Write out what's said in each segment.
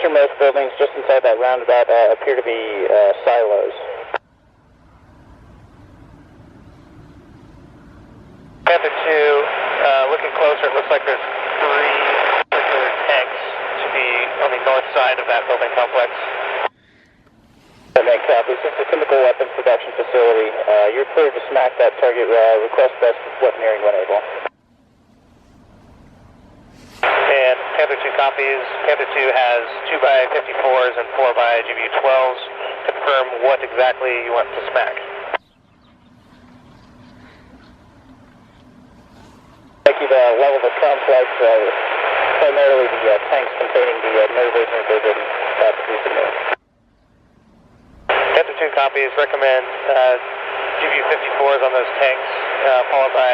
easternmost buildings just inside that roundabout appear to be silos. Panther 2, looking closer, it looks like there's 3 circular tanks to be on the north side of that building complex. That makes copies. This is a chemical weapons production facility. You're cleared to smack that target. Request best weaponeering when able. And Panther 2 copies. Panther 2 has 2x54s and 4x GBU-12s. Confirm what exactly you want to smack. Thank you. Level the complex, primarily the tanks containing the nerve agent they've been producing there. Panther 2 copies. Recommend GBU-54s on those tanks, followed by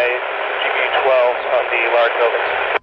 GBU-12s on the large buildings.